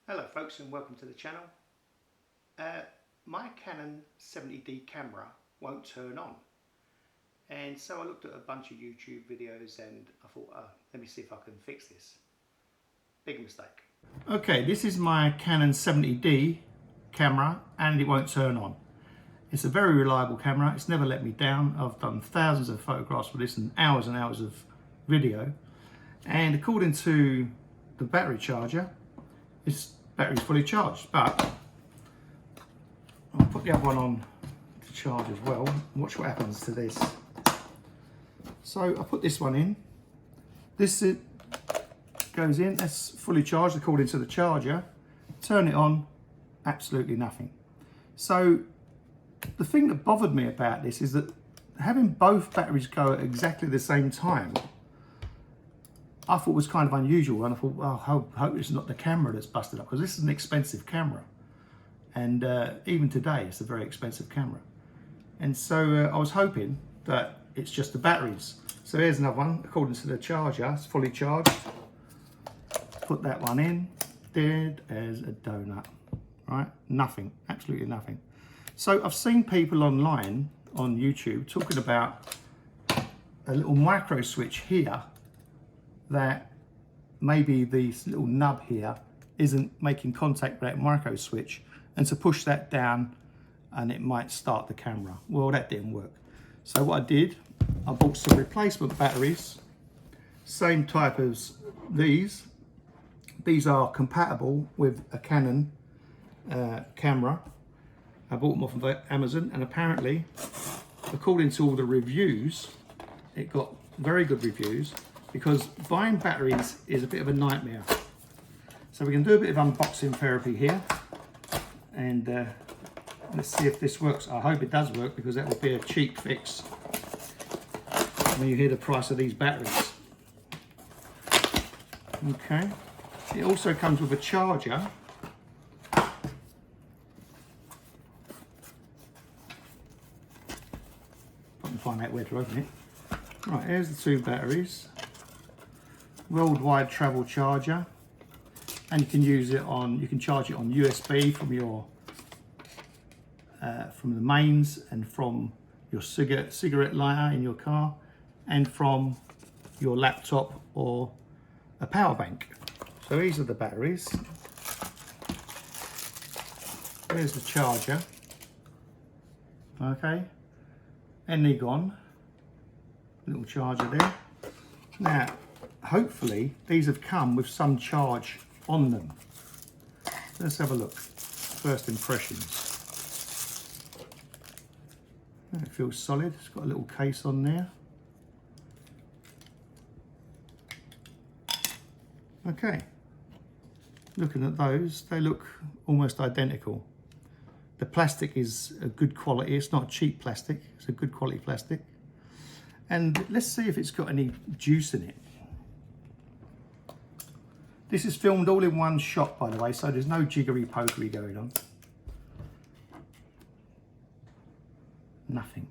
Hello folks and welcome to the channel. My Canon 70D camera won't turn on, and so I looked at a bunch of YouTube videos and I thought, let me see if I can fix this. Big mistake. Okay, this is my Canon 70D camera and it won't turn on. It's a very reliable camera, it's never let me down. I've done thousands of photographs with this and hours of video, and according to the battery charger, this battery's fully charged, but I'll put the other one on to charge as well. Watch what happens to this. So I put this one in. This goes in, that's fully charged according to the charger. Turn it on, absolutely nothing. So the thing that bothered me about this is that having both batteries go at exactly the same time, I thought was kind of unusual, and I thought, well, I hope it's not the camera that's busted up, because this is an expensive camera, and even today it's a very expensive camera, and so I was hoping that it's just the batteries. So here's another one. According to the charger, it's fully charged. Put that one in, dead as a donut, right? Nothing, absolutely nothing. So I've seen people online on YouTube talking about a little micro switch here, that maybe this little nub here isn't making contact with that micro switch, and to push that down and it might start the camera. Well, that didn't work. So what I did, I bought some replacement batteries, same type as these. These are compatible with a Canon camera. I bought them off of Amazon, and apparently, according to all the reviews, it got very good reviews, because buying batteries is a bit of a nightmare. So we can do a bit of unboxing therapy here, and let's see if this works. I hope it does work, because that would be a cheap fix when you hear the price of these batteries. Okay, it also comes with a charger. I can find out where to open it. Right, here's the two batteries. Worldwide travel charger, and you can use it on, you can charge it on USB from your from the mains, and from your cigarette lighter in your car, and from your laptop or a power bank. So these are the batteries. There's the charger. Okay, Enigon little charger there. Now, hopefully these have come with some charge on them. Let's have a look. First impressions. It feels solid. It's got a little case on there. Okay. Looking at those, they look almost identical. The plastic is a good quality. It's not cheap plastic. It's a good quality plastic. And let's see if it's got any juice in it. This is filmed all in one shot, by the way, so there's no jiggery-pokery going on. Nothing.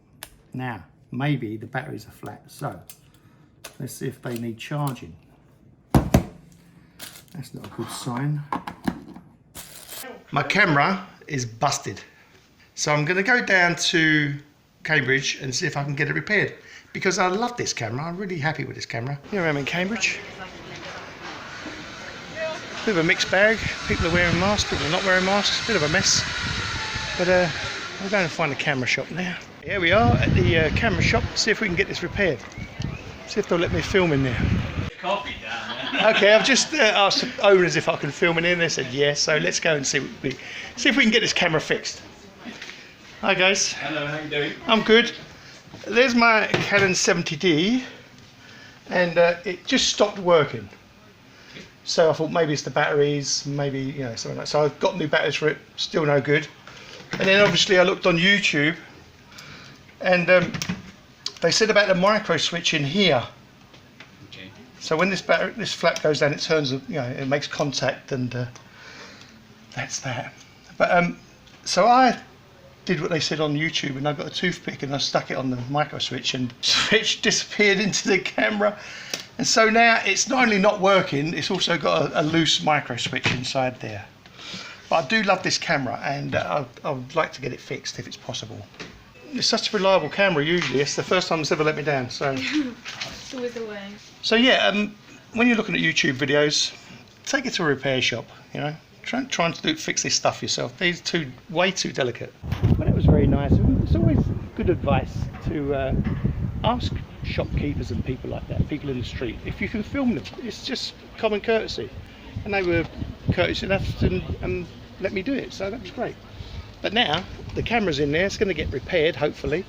Now, maybe the batteries are flat, so let's see if they need charging. That's not a good sign. My camera is busted, so I'm going to go down to Cambridge and see if I can get it repaired, because I love this camera. I'm really happy with this camera. Here I am in Cambridge. Bit of a mixed bag. People are wearing masks, people are not wearing masks. Bit of a mess. But we're going to find a camera shop now. Here we are at the camera shop. See if we can get this repaired. See if they'll let me film in there. Coffee down there. Okay, I've just asked the owners if I can film in there. They said yes. So let's go and see if we can get this camera fixed. Hi guys. Hello, how you doing? I'm good. There's my Canon 70D, and it just stopped working. So I thought maybe it's the batteries, maybe, you know, something like that. So I've got new batteries for it, still no good. And then obviously I looked on YouTube, and they said about the micro switch in here. Okay. So when this flap goes down, it turns, you know, it makes contact, and that's that. But so I did what they said on YouTube, and I got a toothpick and I stuck it on the micro switch, and the switch disappeared into the camera. And so now it's not only not working, it's also got a loose micro switch inside there. But I do love this camera, and I would like to get it fixed if it's possible. It's such a reliable camera usually. It's the first time it's ever let me down. So It's always the way. So yeah, when you're looking at YouTube videos, take it to a repair shop. You know, trying to fix this stuff yourself. These way too delicate. But it was very nice. It's always good advice to ask shopkeepers and people like that, people in the street, if you can film them. It's just common courtesy, and they were courteous enough to let me do it. So that was great. But now the camera's in there. It's going to get repaired, hopefully,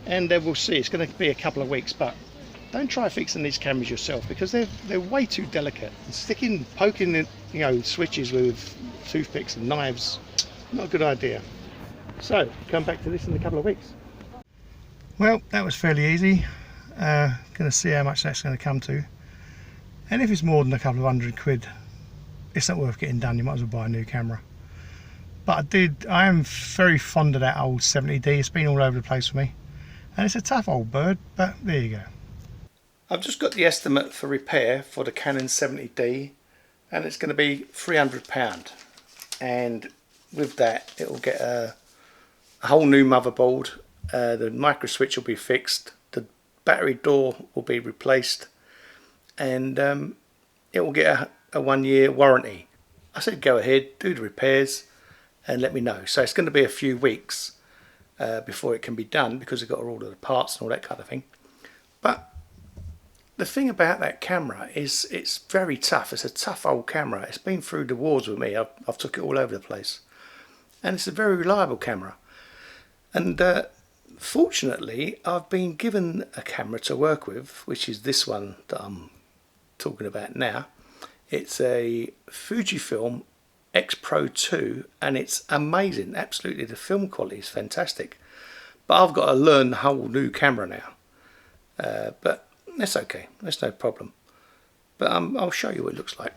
and we'll see. It's going to be a couple of weeks, but don't try fixing these cameras yourself because they're way too delicate. And poking in, you know, switches with toothpicks and knives, not a good idea. So come back to this in a couple of weeks. Well, that was fairly easy. Going to see how much that's going to come to, and if it's more than a couple of £100, it's not worth getting done. You might as well buy a new camera. But I am very fond of that old 70D. It's been all over the place for me, and it's a tough old bird, but there you go. I've just got the estimate for repair for the Canon 70D, and it's going to be £300, and with that it will get a whole new motherboard. The micro switch will be fixed, the battery door will be replaced, and it will get a 1-year warranty. I said go ahead, do the repairs and let me know. So it's going to be a few weeks before it can be done, because I've got to order the parts and all that kind of thing. But the thing about that camera is it's very tough. It's a tough old camera. It's been through the wars with me. I've took it all over the place, and it's a very reliable camera. And fortunately, I've been given a camera to work with, which is this one that I'm talking about now. It's a Fujifilm X Pro 2, and it's amazing. Absolutely, the film quality is fantastic. But I've got to learn the whole new camera now. But that's okay, that's no problem. But I'll show you what it looks like.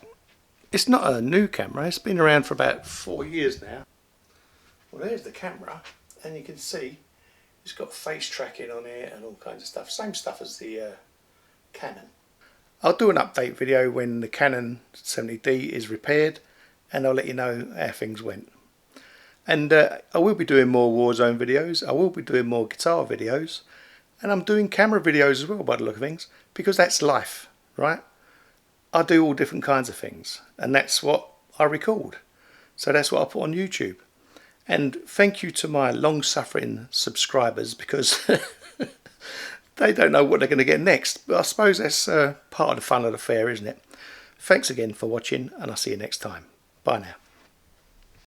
It's not a new camera, it's been around for about 4 years now. Well, there's the camera, and you can see it's got face tracking on it and all kinds of stuff. Same stuff as the Canon. I'll do an update video when the Canon 70D is repaired, and I'll let you know how things went. And I will be doing more Warzone videos, I will be doing more guitar videos, and I'm doing camera videos as well by the look of things, because that's life, right? I do all different kinds of things, and that's what I record. So that's what I put on YouTube. And thank you to my long-suffering subscribers, because they don't know what they're going to get next. But I suppose that's part of the fun of the fair, isn't it? Thanks again for watching, and I'll see you next time. Bye now.